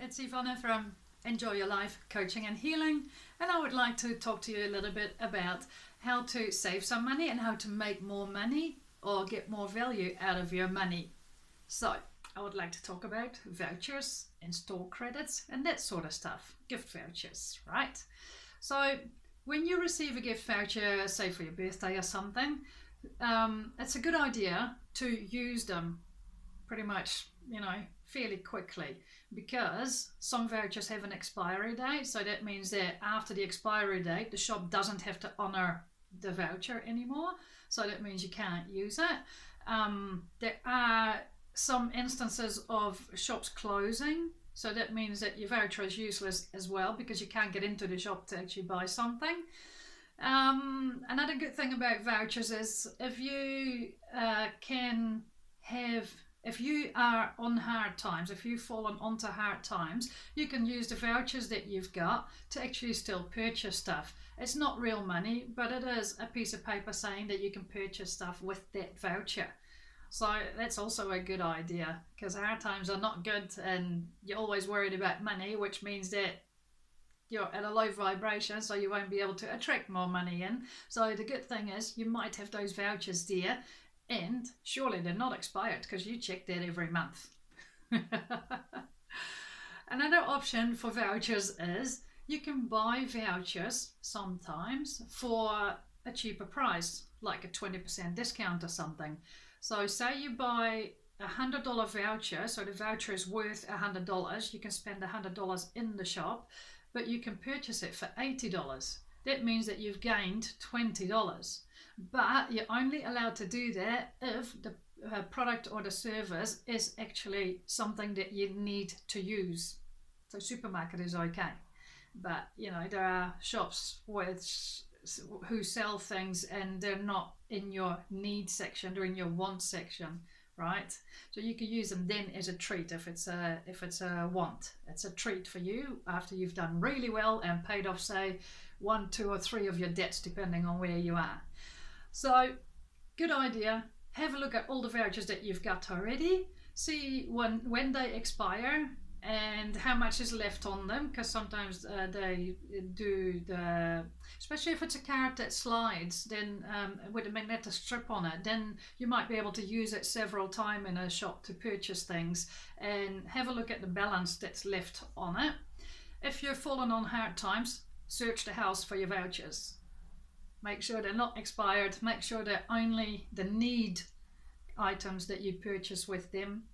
it's Yvonna from Enjoy Your Life Coaching and Healing, and I would like to talk to you a little bit about how to save some money and how to make more money or get more value out of your money. So I would like to talk about vouchers and store credits and that sort of stuff, gift vouchers, right? So when you receive a gift voucher, say for your birthday or something, it's a good idea to use them pretty much, fairly quickly, because some vouchers have an expiry date. So that means that after the expiry date, the shop doesn't have to honor the voucher anymore. So that means you can't use it. There are some instances of shops closing. So that means that your voucher is useless as well, because you can't get into the shop to actually buy something. Another good thing about vouchers is if you if you are on hard times, if you've fallen onto hard times, you can use the vouchers that you've got to actually still purchase stuff. It's not real money, but it is a piece of paper saying that you can purchase stuff with that voucher. So that's also a good idea, because hard times are not good and you're always worried about money, which means that you're at a low vibration, so you won't be able to attract more money in. So the good thing is you might have those vouchers there, and surely they're not expired because you check that every month. Another option for vouchers is you can buy vouchers sometimes for a cheaper price, like a 20% discount or something. So say you buy a $100 voucher, so the voucher is worth $100. You can spend $100 in the shop, but you can purchase it for $80. That means that you've gained $20. But you're only allowed to do that if the product or the service is actually something that you need to use. So supermarket is okay. But, there are shops who sell things and they're not in your need section, they're in your want section, right? So you can use them then as a treat if it's a want. It's a treat for you after you've done really well and paid off, say, 1, 2 or 3 of your debts, depending on where you are. So good idea. Have a look at all the vouchers that you've got already. See when they expire and how much is left on them, because sometimes they do especially if it's a card that slides, then with a magnetic strip on it, then you might be able to use it several times in a shop to purchase things, and have a look at the balance that's left on it. If you've fallen on hard times, search the house for your vouchers. Make sure they're not expired. Make sure they're only the need items that you purchase with them.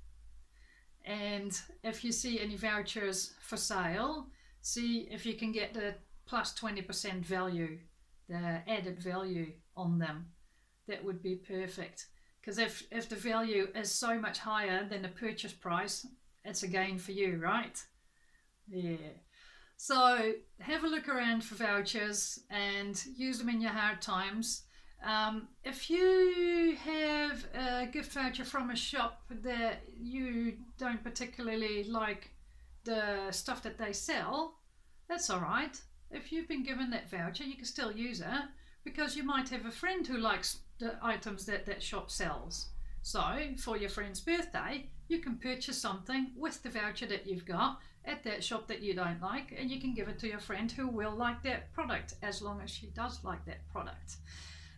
And if you see any vouchers for sale, see if you can get the plus 20% value, the added value on them. That would be perfect. Because if the value is so much higher than the purchase price, it's a gain for you, right? Yeah. So have a look around for vouchers and use them in your hard times. If you have a gift voucher from a shop that you don't particularly like the stuff that they sell, that's all right. If you've been given that voucher, you can still use it, because you might have a friend who likes the items that that shop sells. So for your friend's birthday, you can purchase something with the voucher that you've got at that shop that you don't like, and you can give it to your friend who will like that product, as long as she does like that product.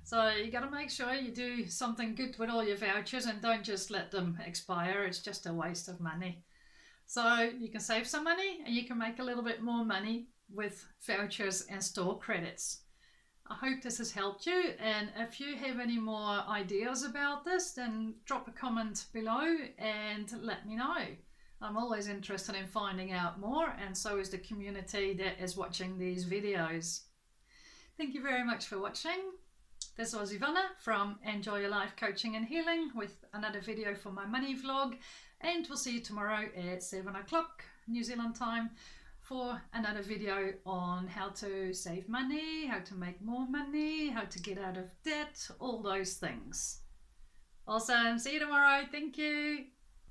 So you got to make sure you do something good with all your vouchers and don't just let them expire. It's just a waste of money. So you can save some money and you can make a little bit more money with vouchers and store credits. I hope this has helped you, and if you have any more ideas about this, then drop a comment below and let me know. I'm always interested in finding out more, and so is the community that is watching these videos. Thank you very much for watching. This was Yvonna from Enjoy Your Life Coaching and Healing with another video for my money vlog, and we'll see you tomorrow at 7 o'clock New Zealand time for another video on how to save money, how to make more money, how to get out of debt, all those things. Awesome. See you tomorrow. Thank you.